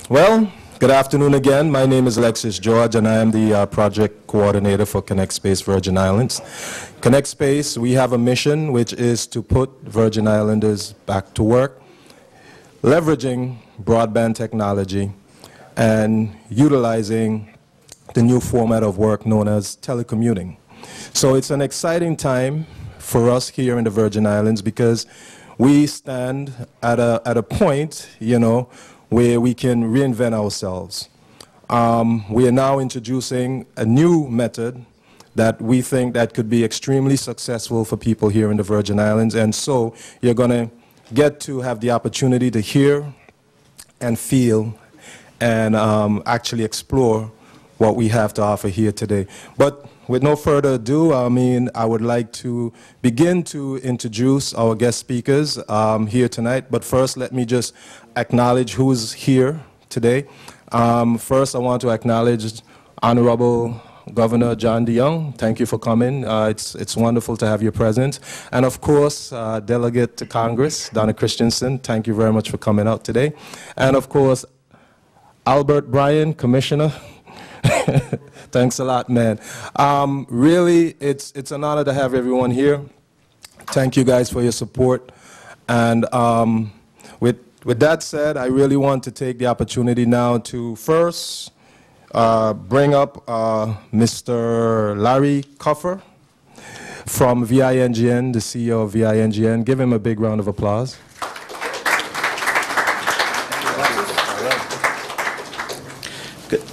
Well, good afternoon again. My name is Alexis George, and I am the project coordinator for ConnectSpace Virgin Islands. ConnectSpace, we have a mission which is to put Virgin Islanders back to work, leveraging broadband technology and utilizing the new format of work known as telecommuting. So it's an exciting time for us here in the Virgin Islands because we stand at a point, you know, where we can reinvent ourselves. We are now introducing a new method that we think that could be extremely successful for people here in the Virgin Islands, and so you're going to get to have the opportunity to hear and feel and actually explore what we have to offer here today. But with no further ado, I would like to begin to introduce our guest speakers here tonight. But first, let me just acknowledge who is here today. First, I want to acknowledge Honorable Governor John DeYoung. Thank you for coming. It's wonderful to have your presence. And of course, Delegate to Congress, Donna Christensen. Thank you very much for coming out today. And of course, Albert Bryan, Commissioner. Thanks a lot, man. Really, it's an honor to have everyone here. Thank you guys for your support. And with that said, I really want to take the opportunity now to first bring up Mr. Larry Kuffer from viNGN, the CEO of viNGN. Give him a big round of applause.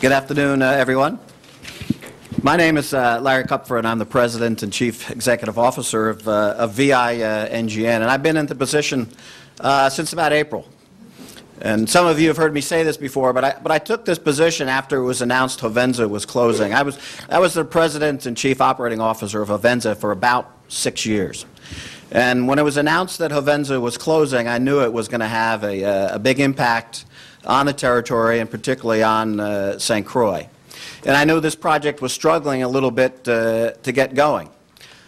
Good afternoon, everyone. My name is Larry Kupfer, and I'm the President and Chief Executive Officer of viNGN. And I've been in the position since about April. And some of you have heard me say this before, but I took this position after it was announced Hovenza was closing. I was the President and Chief Operating Officer of Hovenza for about 6 years. And when it was announced that Hovenza was closing, I knew it was going to have a big impact on the territory, and particularly on St. Croix. And I knew this project was struggling a little bit to get going.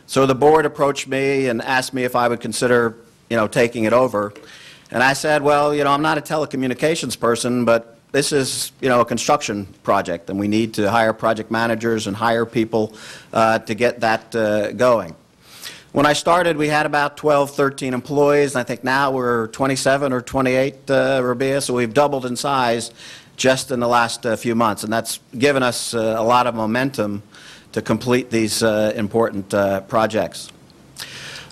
So the board approached me and asked me if I would consider, taking it over. And I said, well, I'm not a telecommunications person, but this is, a construction project, and we need to hire project managers and hire people to get that going. When I started, we had about 12, 13 employees, and I think now we're 27 or 28, Rabia, so we've doubled in size just in the last few months, and that's given us a lot of momentum to complete these important projects.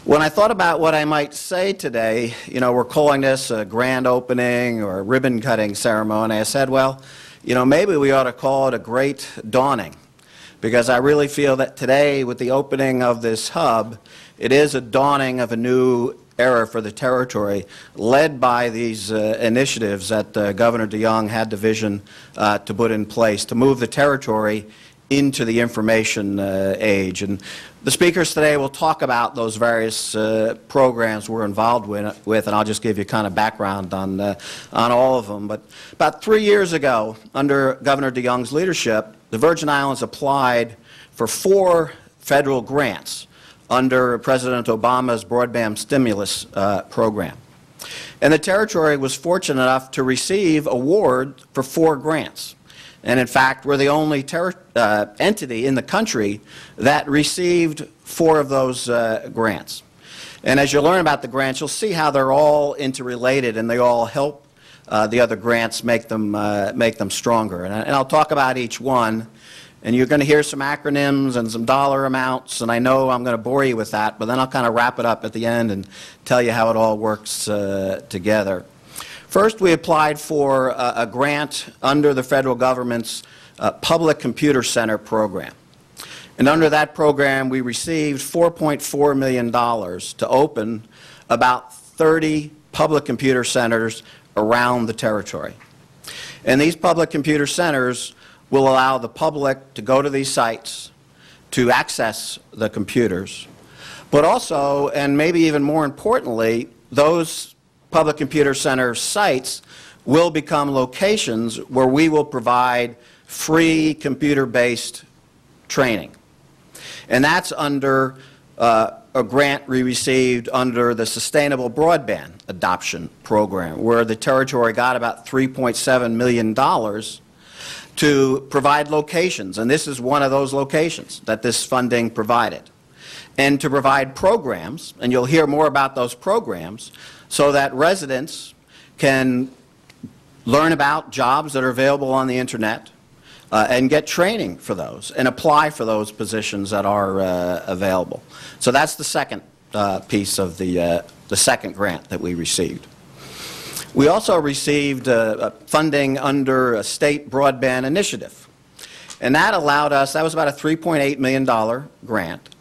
When I thought about what I might say today, we're calling this a grand opening or a ribbon-cutting ceremony, I said, well, maybe we ought to call it a great dawning, because I really feel that today, with the opening of this hub, it is a dawning of a new era for the territory, led by these initiatives that Governor DeYoung had the vision to put in place to move the territory into the information age. And the speakers today will talk about those various programs we're involved with, and I'll just give you kind of background on all of them. But about 3 years ago, under Governor DeYoung's leadership, the Virgin Islands applied for 4 federal grants under President Obama's broadband stimulus program. And the territory was fortunate enough to receive award for 4 grants. And in fact, we're the only entity in the country that received 4 of those grants. And as you learn about the grants, you'll see how they're all interrelated, and they all help the other grants make them stronger. And I'll talk about each one. And you're going to hear some acronyms and some dollar amounts, and I know I'm going to bore you with that, but then I'll kind of wrap it up at the end and tell you how it all works together. First, we applied for a grant under the federal government's Public Computer Center program. And under that program, we received $4.4 million to open about 30 public computer centers around the territory. And these public computer centers will allow the public to go to these sites to access the computers, but also, and maybe even more importantly, those public computer center sites will become locations where we will provide free computer-based training. And that's under a grant we received under the Sustainable Broadband Adoption Program, where the territory got about $3.7 million to provide locations, and this is one of those locations that this funding provided, and to provide programs, and you'll hear more about those programs, so that residents can learn about jobs that are available on the internet and get training for those and apply for those positions that are available. So that's the second piece of the second grant that we received. We also received funding under a state broadband initiative, and that allowed us, that was about a $3.8 million grant,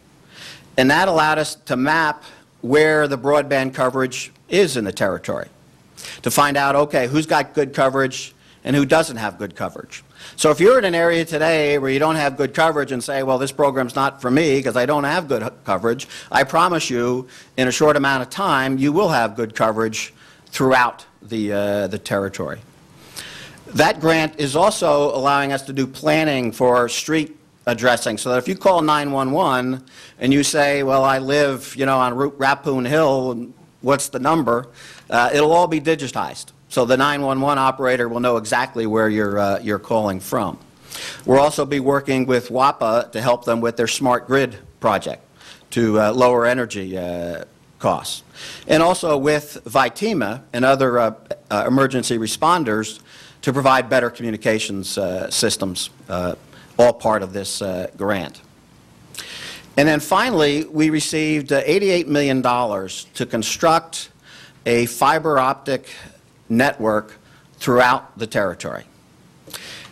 and that allowed us to map where the broadband coverage is in the territory, to find out, okay, who's got good coverage and who doesn't have good coverage. So if you're in an area today where you don't have good coverage and say, well, this program's not for me because I don't have good coverage, I promise you, in a short amount of time, you will have good coverage throughout the territory. That grant is also allowing us to do planning for street addressing, so that if you call 911 and you say, well, I live, you know, on Rappoon Hill, what's the number, it'll all be digitized. So the 911 operator will know exactly where you're calling from. We'll also be working with WAPA to help them with their smart grid project to lower energy costs. And also with VITEMA and other emergency responders to provide better communications systems, all part of this grant. And then finally, we received $88 million to construct a fiber optic network throughout the territory.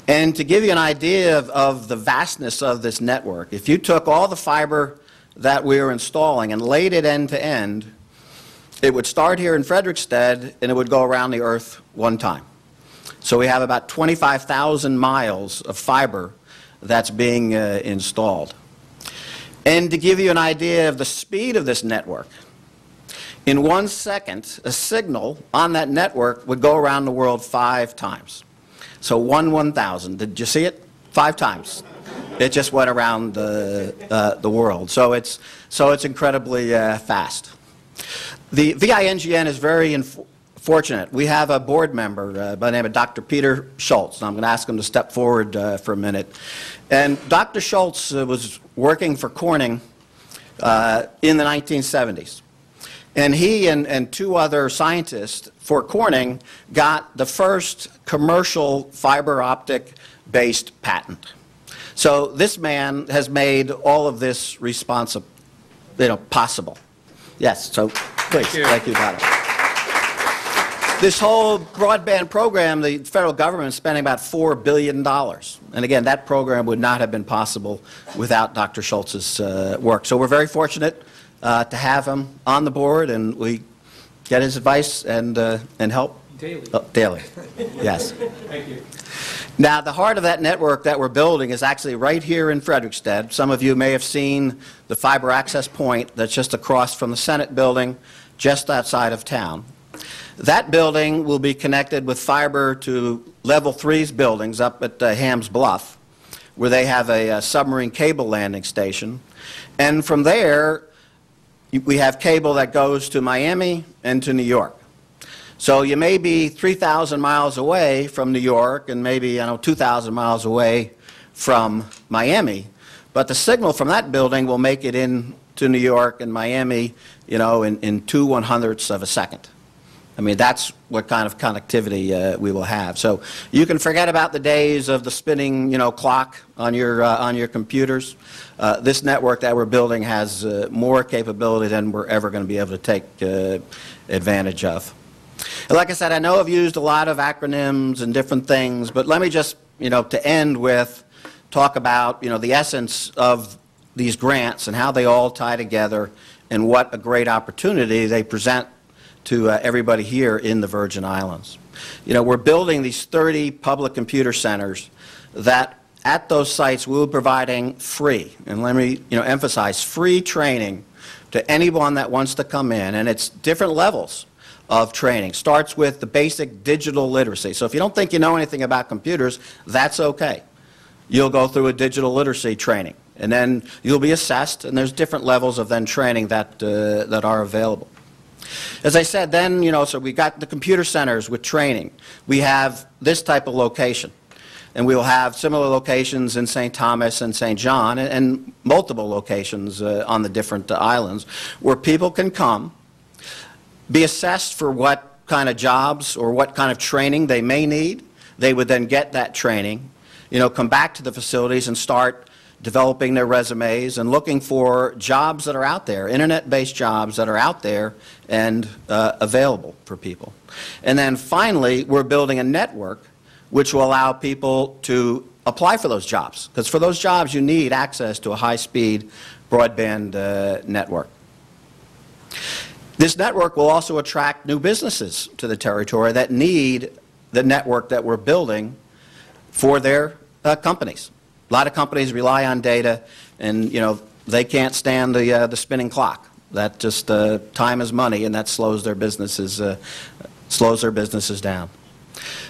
And to give you an idea of the vastness of this network, if you took all the fiber that we were installing and laid it end to end, it would start here in Frederiksted and it would go around the earth one time. So we have about 25,000 miles of fiber that's being installed. And to give you an idea of the speed of this network, in 1 second, a signal on that network would go around the world 5 times. So 1/1000. Did you see it? 5 times. It just went around the world. So it's incredibly fast. The viNGN is very fortunate. We have a board member by the name of Dr. Peter Schultz, and I'm going to ask him to step forward for a minute. And Dr. Schultz was working for Corning in the 1970s. And he and 2 other scientists for Corning got the first commercial fiber optic based patent. So this man has made all of this possible. Yes, so please, thank you, Donna. This whole broadband program, the federal government is spending about $4 billion. And again, that program would not have been possible without Dr. Schultz's work. So we're very fortunate to have him on the board, and we get his advice and help. Daily. Oh, daily, yes. Thank you. Now, the heart of that network that we're building is actually right here in Frederiksted. Some of you may have seen the fiber access point that's just across from the Senate building, just outside of town. That building will be connected with fiber to Level 3's buildings up at Hams Bluff, where they have a submarine cable landing station. And from there, we have cable that goes to Miami and to New York. So you may be 3,000 miles away from New York and maybe 2,000 miles away from Miami, but the signal from that building will make it into New York and Miami, in 2/100ths of a second. I mean, that's what kind of connectivity we will have. So you can forget about the days of the spinning, clock on your computers. This network that we're building has more capability than we're ever going to be able to take advantage of. And like I said, I know I've used a lot of acronyms and different things, but let me just, to end with, talk about, the essence of these grants and how they all tie together and what a great opportunity they present to everybody here in the Virgin Islands. We're building these 30 public computer centers that at those sites we'll be providing free, and let me emphasize, free training to anyone that wants to come in, and it's different levels of training. Starts with the basic digital literacy. So if you don't think you know anything about computers, that's okay. You'll go through a digital literacy training, And then you'll be assessed, and there's different levels of then training that are available. As I said, then, so we got the computer centers with training. We have this type of location. And we will have similar locations in St. Thomas and St. John, and multiple locations on the different islands, where people can come, be assessed for what kind of jobs or what kind of training they may need. They would then get that training, come back to the facilities and start developing their resumes and looking for jobs that are out there, internet-based jobs that are out there and available for people. And then finally, we're building a network which will allow people to apply for those jobs. Because for those jobs, you need access to a high-speed broadband network. This network will also attract new businesses to the territory that need the network that we're building for their companies. A lot of companies rely on data, and they can't stand the spinning clock. That just time is money, and that slows their businesses down.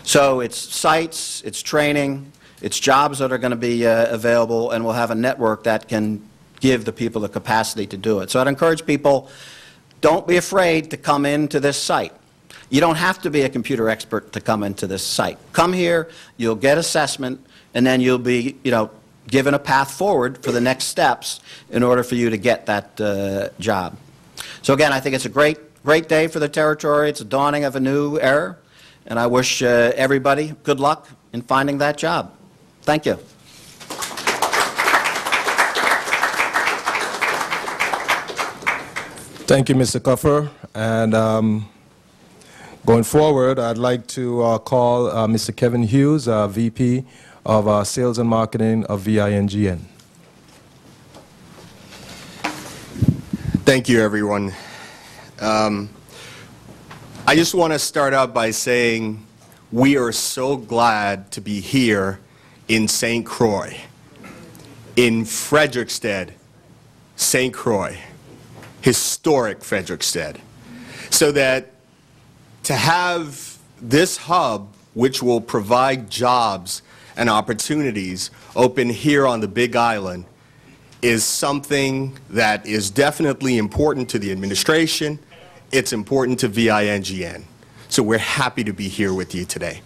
So it's sites, it's training, it's jobs that are going to be available, and we'll have a network that can give the people the capacity to do it. So I'd encourage people, don't be afraid to come into this site. You don't have to be a computer expert to come into this site. Come here, you'll get assessment, and then you'll be, given a path forward for the next steps in order for you to get that job. So again, I think it's a great day for the territory. It's a dawning of a new era. And I wish everybody good luck in finding that job. Thank you. Thank you, Mr. Cuffer. And going forward, I'd like to call Mr. Kevin Hughes, VP of Sales and Marketing of viNGN. Thank you, everyone. I just want to start out by saying we are so glad to be here in St. Croix, in Frederiksted, St. Croix, historic Frederiksted, so that to have this hub, which will provide jobs and opportunities, open here on the Big Island, is something that is definitely important to the administration. It's important to viNGN. So we're happy to be here with you today.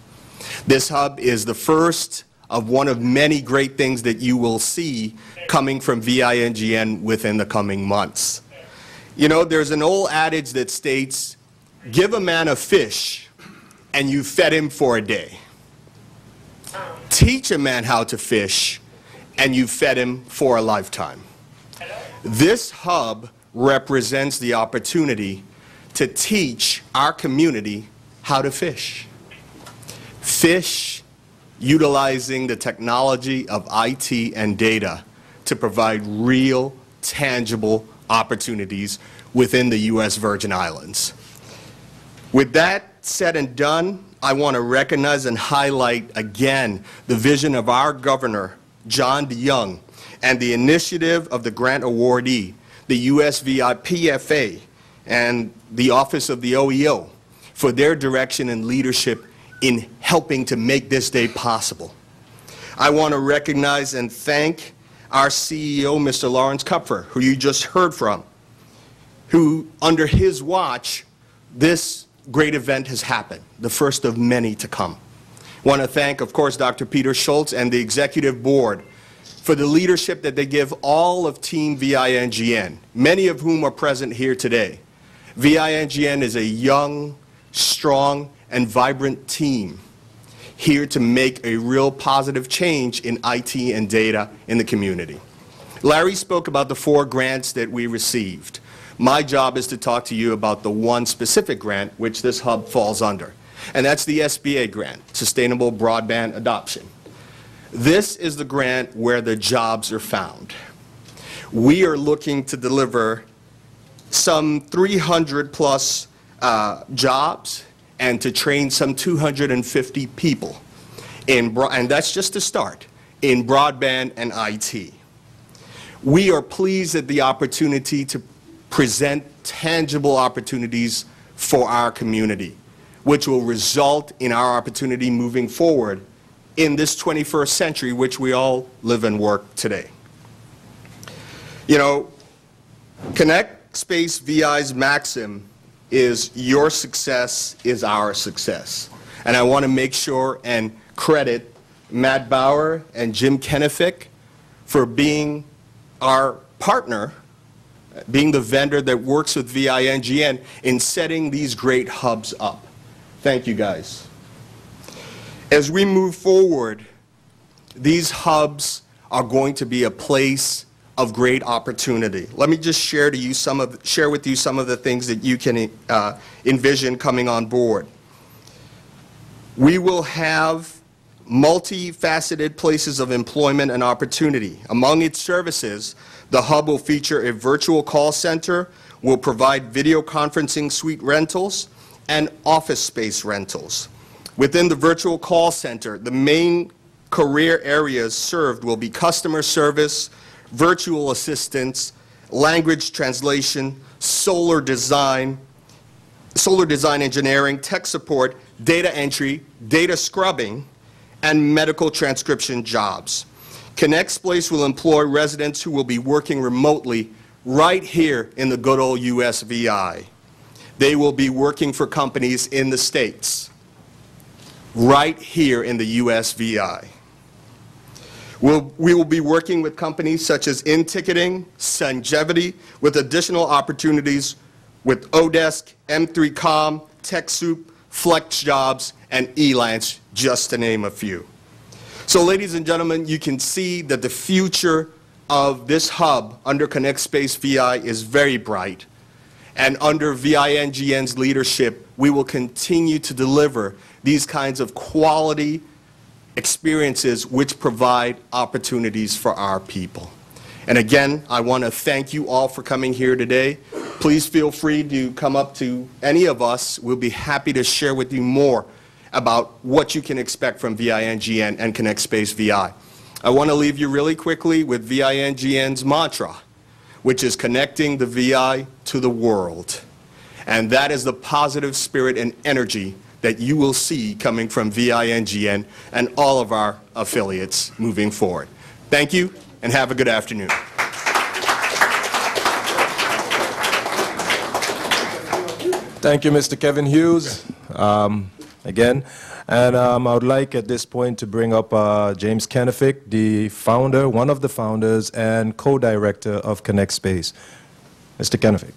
This hub is the first of one of many great things that you will see coming from viNGN within the coming months. There's an old adage that states, give a man a fish and you fed him for a day. Teach a man how to fish and you fed him for a lifetime. This hub represents the opportunity to teach our community how to fish. Fish utilizing the technology of IT and data to provide real, tangible opportunities within the U.S. Virgin Islands. With that said and done, I want to recognize and highlight again the vision of our Governor, John DeYoung, and the initiative of the grant awardee, the USVI PFA, and the Office of the OEO for their direction and leadership in helping to make this day possible. I want to recognize and thank our CEO, Mr. Lawrence Kupfer, who you just heard from, who, under his watch, this great event has happened, the first of many to come. I want to thank, of course, Dr. Peter Schultz and the Executive Board for the leadership that they give all of Team viNGN, many of whom are present here today. viNGN is a young, strong, and vibrant team here to make a real positive change in IT and data in the community. Larry spoke about the 4 grants that we received. My job is to talk to you about the one specific grant which this hub falls under, and that's the SBA grant, Sustainable Broadband Adoption. This is the grant where the jobs are found. We are looking to deliver some 300 plus jobs and to train some 250 people, and that's just to start, in broadband and IT. We are pleased at the opportunity to present tangible opportunities for our community, which will result in our opportunity moving forward in this 21st century, which we all live and work today. You know, ConnectSpace.VI's maxim is your success is our success. And I want to make sure and credit Matt Bauer and Jim Kennefic for being our partner, being the vendor that works with viNGN in setting these great hubs up. Thank you, guys. As we move forward, these hubs are going to be a place of great opportunity. Let me just share with you some of the things that you can envision coming on board. We will have multifaceted places of employment and opportunity. Among its services, the hub will feature a virtual call center, will provide video conferencing suite rentals, and office space rentals. Within the virtual call center, the main career areas served will be customer service, virtual assistance, language translation, solar design engineering, tech support, data entry, data scrubbing, and medical transcription jobs. ConnectSpace will employ residents who will be working remotely right here in the good old US VI. They will be working for companies in the States, right here in the US VI. We will be working with companies such as InTicketing, Sungevity, with additional opportunities with Odesk, M3Com, TechSoup, FlexJobs, and Elance, just to name a few. So, ladies and gentlemen, you can see that the future of this hub under ConnectSpace.VI is very bright. And under viNGN's leadership, we will continue to deliver these kinds of quality experiences which provide opportunities for our people. And again, I want to thank you all for coming here today. Please feel free to come up to any of us. We'll be happy to share with you more about what you can expect from viNGN and ConnectSpace.VI. I want to leave you really quickly with viNGN's mantra, which is connecting the VI to the world. And that is the positive spirit and energy that you will see coming from viNGN and all of our affiliates moving forward. Thank you, and have a good afternoon. Thank you, Mr. Kevin Hughes, again. And I would like at this point to bring up James Kennefic, the founder, one of the founders and co-director of ConnectSpace. Mr. Kennefic.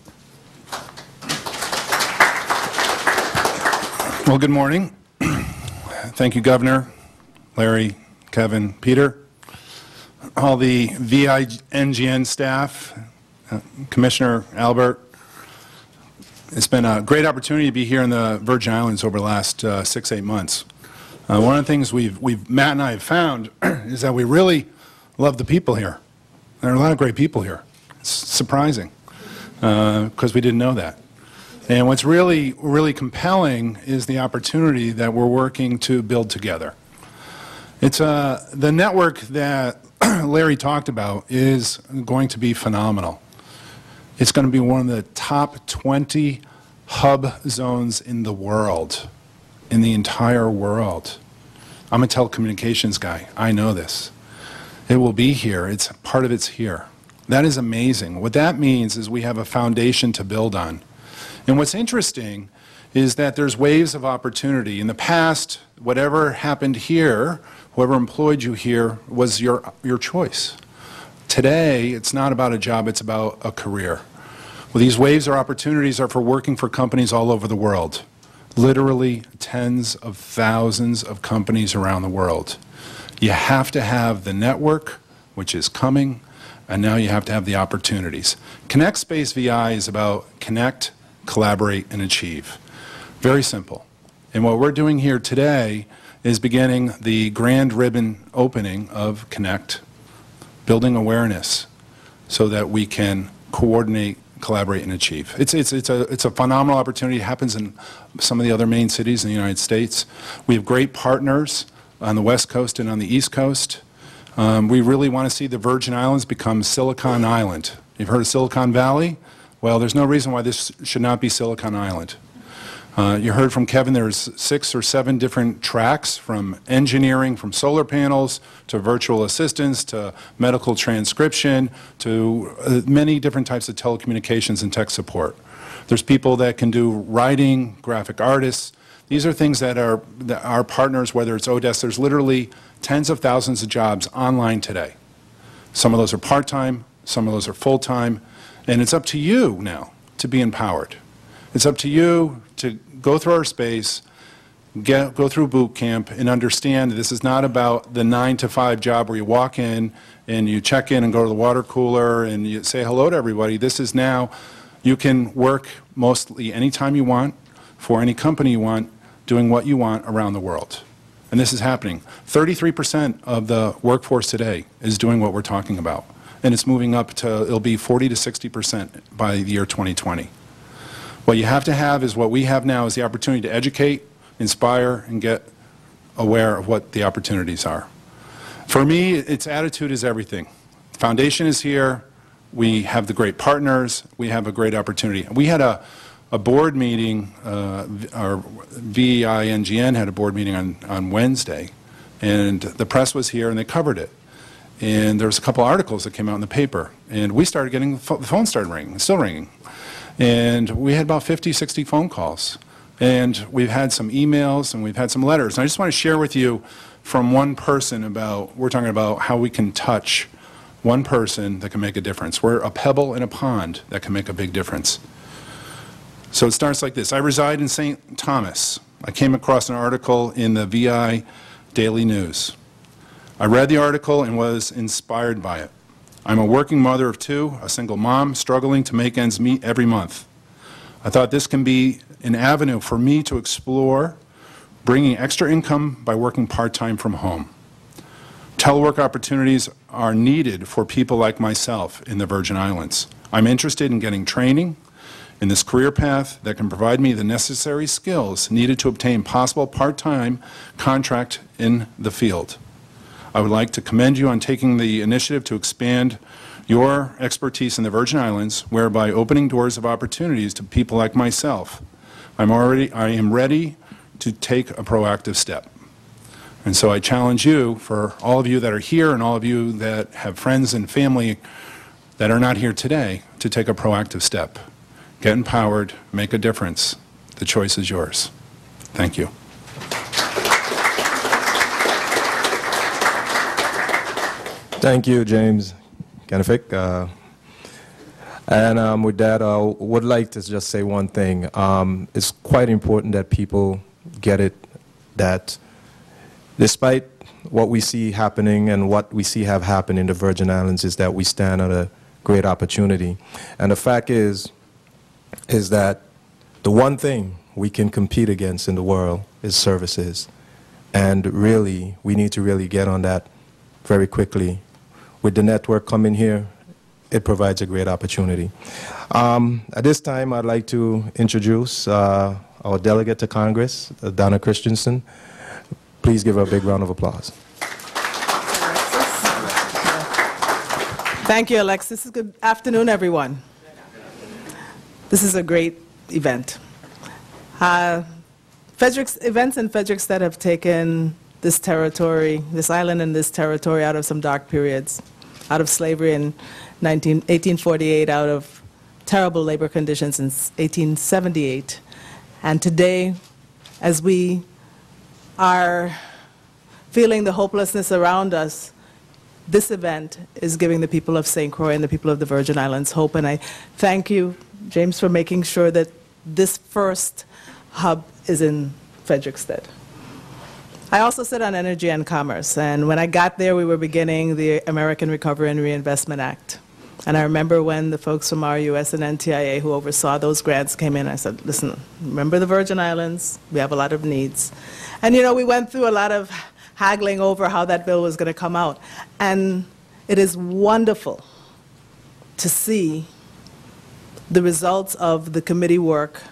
Well, good morning. Thank you, Governor, Larry, Kevin, Peter, all the viNGN staff, Commissioner Albert. It's been a great opportunity to be here in the Virgin Islands over the last 6-8 months. One of the things Matt and I have found is that we really love the people here. There are a lot of great people here. It's surprising because we didn't know that. And what's really, really compelling is the opportunity that we're working to build together. It's the network that Larry talked about is going to be phenomenal. It's going to be one of the top 20 hub zones in the world, in the entire world. I'm a telecommunications guy. I know this. It will be here. Part of it's here. That is amazing. What that means is we have a foundation to build on. And what's interesting is that there's waves of opportunity. In the past, whatever happened here, whoever employed you here was your choice. Today, it's not about a job, it's about a career. Well, these waves or opportunities are for working for companies all over the world. Literally tens of thousands of companies around the world. You have to have the network, which is coming, and now you have to have the opportunities. ConnectSpace.VI is about connect, collaborate, and achieve. Very simple. And what we're doing here today is beginning the grand ribbon opening of Connect, building awareness so that we can coordinate, collaborate, and achieve. It's a phenomenal opportunity. It happens in some of the other main cities in the United States. We have great partners on the West Coast and on the East Coast. We really want to see the Virgin Islands become Silicon Island. You've heard of Silicon Valley? Well, there's no reason why this should not be Silicon Island. You heard from Kevin, there's 6 or 7 different tracks, from engineering, from solar panels, to virtual assistants, to medical transcription, to many different types of telecommunications and tech support. There's people that can do writing, graphic artists. These are things that our partners, whether it's ODS, there's literally tens of thousands of jobs online today. Some of those are part-time, some of those are full-time, and it's up to you now to be empowered. It's up to you to go through our space, go through boot camp, and understand this is not about the 9-to-5 job where you walk in and you check in and go to the water cooler and you say hello to everybody. This is now, you can work mostly anytime you want, for any company you want, doing what you want around the world. And this is happening. 33% of the workforce today is doing what we're talking about. And it's moving up to, it'll be 40 to 60% by the year 2020. What you have to have is what we have now, is the opportunity to educate, inspire, and get aware of what the opportunities are. For me, its attitude is everything. The foundation is here. We have the great partners. We have a great opportunity. We had a board meeting, our viNGN had a board meeting on Wednesday, and the press was here and they covered it. And there was a couple articles that came out in the paper, and we started getting, the phone started ringing, it's still ringing. And we had about 50, 60 phone calls. And we've had some emails and we've had some letters. And I just want to share with you from one person about, we're talking about how we can touch one person that can make a difference. We're a pebble in a pond that can make a big difference. So it starts like this. I reside in St. Thomas. I came across an article in the VI Daily News. I read the article and was inspired by it. I'm a working mother of 2, a single mom, struggling to make ends meet every month. I thought this can be an avenue for me to explore bringing extra income by working part-time from home. Telework opportunities are needed for people like myself in the Virgin Islands. I'm interested in getting training in this career path that can provide me the necessary skills needed to obtain possible part-time contract in the field. I would like to commend you on taking the initiative to expand your expertise in the Virgin Islands, whereby opening doors of opportunities to people like myself. I am ready to take a proactive step. And so I challenge you, for all of you that are here and all of you that have friends and family that are not here today, to take a proactive step. Get empowered, make a difference. The choice is yours. Thank you. Thank you, James Kennefic. And with that, I would like to just say one thing. It's quite important that people get it, that despite what we see happening and what we see have happened in the Virgin Islands, is that we stand on a great opportunity. And the fact is that the one thing we can compete against in the world is services. And really, we need to really get on that very quickly. With the network coming here, it provides a great opportunity. At this time, I'd like to introduce our delegate to Congress, Donna Christensen. Please give her a big round of applause. Thank you, Alexis. Good afternoon, everyone. This is a great event. Events in Frederiksted have taken this territory, this island and this territory, out of some dark periods, out of slavery in 1848, out of terrible labor conditions in 1878. And today, as we are feeling the hopelessness around us, this event is giving the people of St. Croix and the people of the Virgin Islands hope. And I thank you, James, for making sure that this first hub is in Frederiksted. I also sit on Energy and Commerce, and when I got there, we were beginning the American Recovery and Reinvestment Act. And I remember when the folks from RUS and NTIA who oversaw those grants came in, I said, listen, remember the Virgin Islands, we have a lot of needs. And you know, we went through a lot of haggling over how that bill was going to come out. And it is wonderful to see the results of the committee work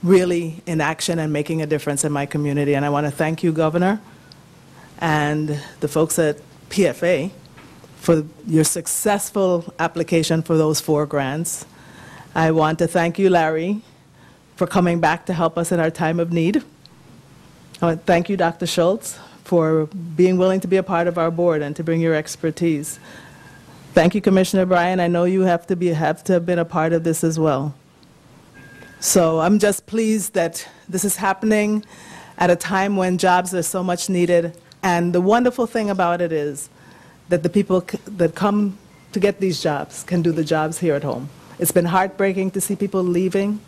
really in action and making a difference in my community. And I want to thank you, Governor, and the folks at PFA for your successful application for those 4 grants. I want to thank you, Larry, for coming back to help us in our time of need. I want to thank you, Dr. Schultz, for being willing to be a part of our board and to bring your expertise. Thank you, Commissioner Bryan. I know you have to have been a part of this as well. So I'm just pleased that this is happening at a time when jobs are so much needed. And the wonderful thing about it is that the people that come to get these jobs can do the jobs here at home. It's been heartbreaking to see people leaving,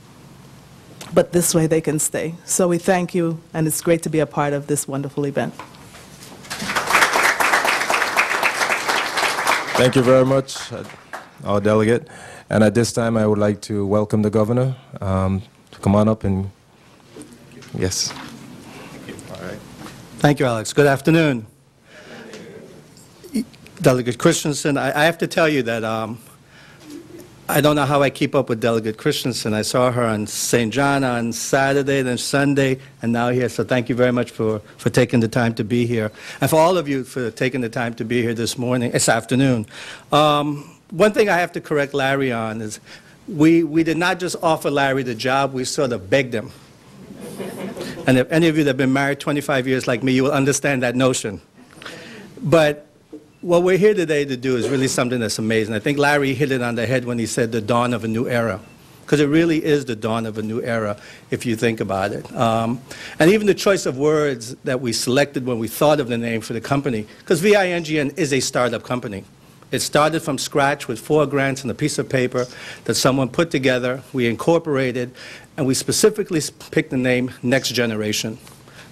but this way they can stay. So we thank you, and it's great to be a part of this wonderful event. Thank you very much, our delegate. And at this time, I would like to welcome the governor to come on up and, yes. All right. Thank you, Alex. Good afternoon. Delegate Christensen, I have to tell you that I don't know how I keep up with Delegate Christensen. I saw her on St. John on Saturday, then Sunday, and now here. So thank you very much for taking the time to be here. And for all of you for taking the time to be here this afternoon. One thing I have to correct Larry on is we did not just offer Larry the job, we sort of begged him. And if any of you that have been married 25 years like me, you will understand that notion. But what we're here today to do is really something that's amazing. I think Larry hit it on the head when he said the dawn of a new era, because it really is the dawn of a new era if you think about it. And even the choice of words that we selected when we thought of the name for the company, because viNGN is a startup company. It started from scratch with 4 grants and a piece of paper that someone put together, we incorporated, and we specifically picked the name Next Generation,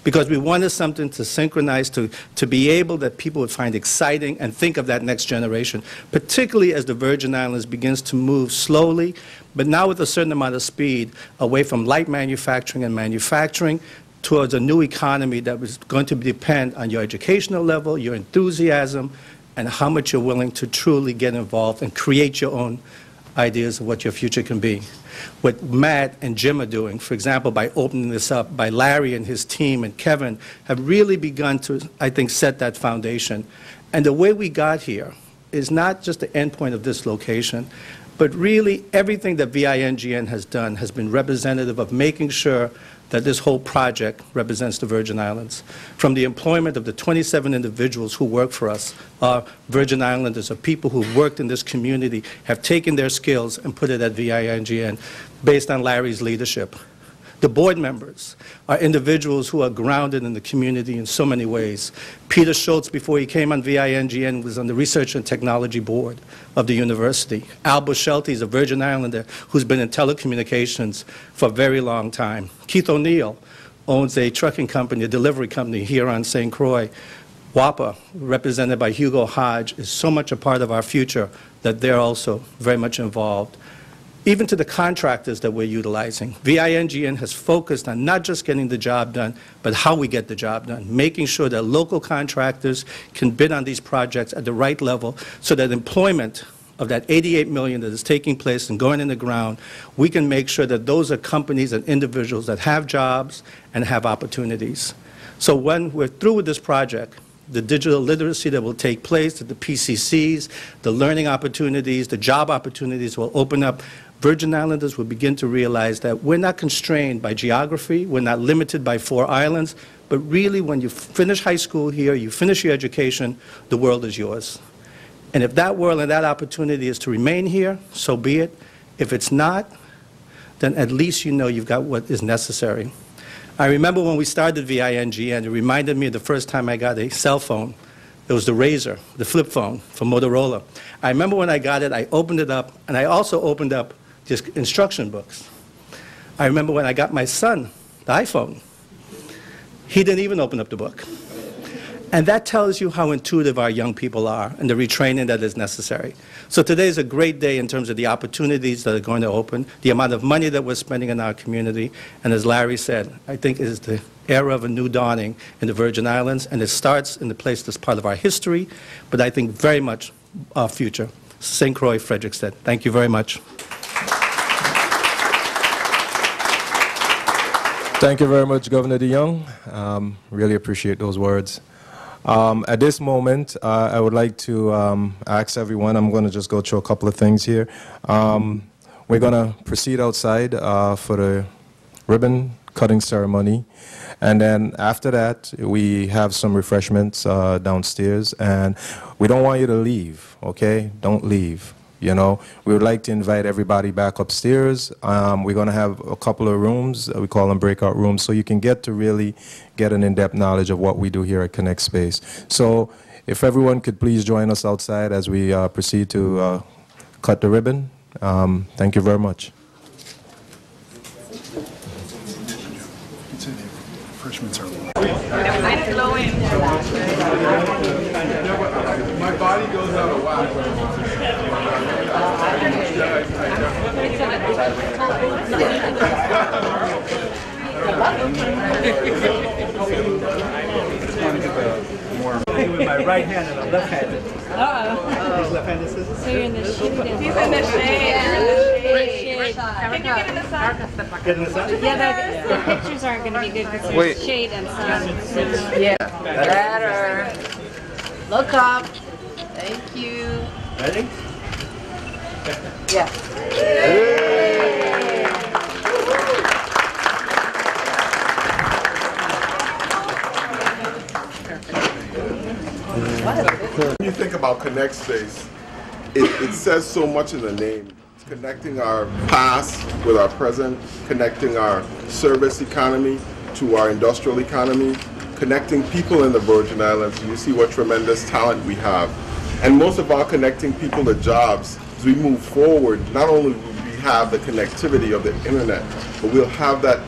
because we wanted something to synchronize, to be able that people would find exciting and think of that next generation, particularly as the Virgin Islands begins to move slowly, but now with a certain amount of speed, away from light manufacturing and manufacturing towards a new economy that was going to depend on your educational level, your enthusiasm, and how much you're willing to truly get involved and create your own ideas of what your future can be. What Matt and Jim are doing, for example, by opening this up, by Larry and his team and Kevin, have really begun to, I think, set that foundation. And the way we got here is not just the end point of this location, but really everything that viNGN has done has been representative of making sure that this whole project represents the Virgin Islands. From the employment of the 27 individuals who work for us, our Virgin Islanders, are people who have worked in this community, have taken their skills and put it at viNGN based on Larry's leadership. The board members are individuals who are grounded in the community in so many ways. Peter Schultz, before he came on viNGN, was on the Research and Technology Board of the university. Al Buscelti is a Virgin Islander who's been in telecommunications for a very long time. Keith O'Neill owns a trucking company, a delivery company here on St. Croix. WAPA, represented by Hugo Hodge, is so much a part of our future that they're also very much involved. Even to the contractors that we're utilizing. viNGN has focused on not just getting the job done, but how we get the job done, making sure that local contractors can bid on these projects at the right level so that employment of that 88 million that is taking place and going in the ground, we can make sure that those are companies and individuals that have jobs and have opportunities. So when we're through with this project, the digital literacy that will take place, the PCCs, the learning opportunities, the job opportunities will open up. Virgin Islanders will begin to realize that we're not constrained by geography, we're not limited by 4 islands, but really when you finish high school here, you finish your education, the world is yours. And if that world and that opportunity is to remain here, so be it. If it's not, then at least you know you've got what is necessary. I remember when we started viNGN, it reminded me of the first time I got a cell phone. It was the Razr, the flip phone from Motorola. I remember when I got it, I opened it up, and I also opened up just instruction books. I remember when I got my son the iPhone. He didn't even open up the book. And that tells you how intuitive our young people are and the retraining that is necessary. So today is a great day in terms of the opportunities that are going to open, the amount of money that we're spending in our community, and as Larry said, I think it is the era of a new dawning in the Virgin Islands, and it starts in the place that's part of our history, but I think very much our future. St. Croix, Frederiksted. Thank you very much. Thank you very much, Governor DeYoung. Really appreciate those words. At this moment, I would like to ask everyone, I'm going to just go through a couple of things here. We're going to proceed outside for the ribbon cutting ceremony. And then after that, we have some refreshments downstairs. And we don't want you to leave, okay? Don't leave. You know, we would like to invite everybody back upstairs. We're going to have a couple of rooms, we call them breakout rooms, so you can get to really get an in-depth knowledge of what we do here at ConnectSpace. So if everyone could please join us outside as we proceed to cut the ribbon. Thank you very much. Refreshments are My body goes out of whack. With my right hand and I'm left-handed. He's left-handed scissors. So you're in the shade. He's in the shade. Can you get in the sun? Get in the sun? Yeah, the pictures aren't going to be good because there's shade and sun. Yeah. Better. Look up. Thank you. Ready? Yeah. When you think about ConnectSpace, it says so much in the name. It's connecting our past with our present, connecting our service economy to our industrial economy, connecting people in the Virgin Islands. You see what tremendous talent we have. And most of all, connecting people to jobs. As we move forward, not only will we have the connectivity of the internet, but we'll have that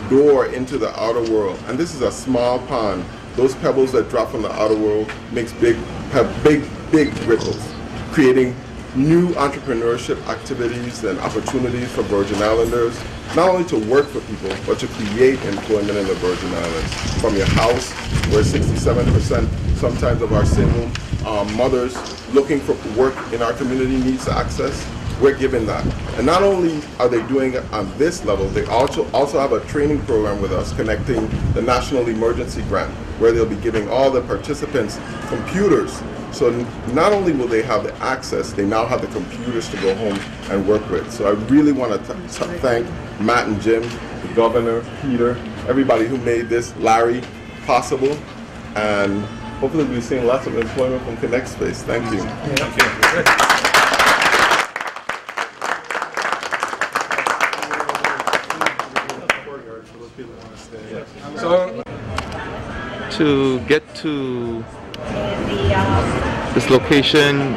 door into the outer world. And this is a small pond. Those pebbles that drop from the outer world makes big ripples, creating new entrepreneurship activities and opportunities for Virgin Islanders, not only to work for people, but to create employment in the Virgin Islands. From your house, where 67% sometimes of our single mothers looking for work in our community needs access, we're giving that. And not only are they doing it on this level, they also have a training program with us connecting the National Emergency Grant, where they'll be giving all the participants computers. So not only will they have the access, they now have the computers to go home and work with. So I really want to thank Matt and Jim, the governor, Peter, everybody who made this, Larry, possible. And hopefully we'll be seeing lots of employment from ConnectSpace. Thank you. Thank you. So, to get to this location,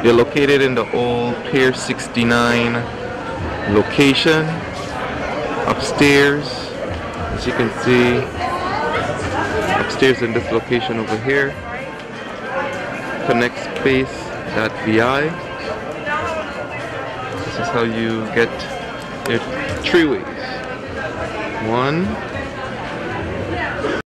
they're located in the old Pier 69 location, upstairs, as you can see, upstairs in this location over here, ConnectSpace.VI. This is how you get it 3 ways. 1,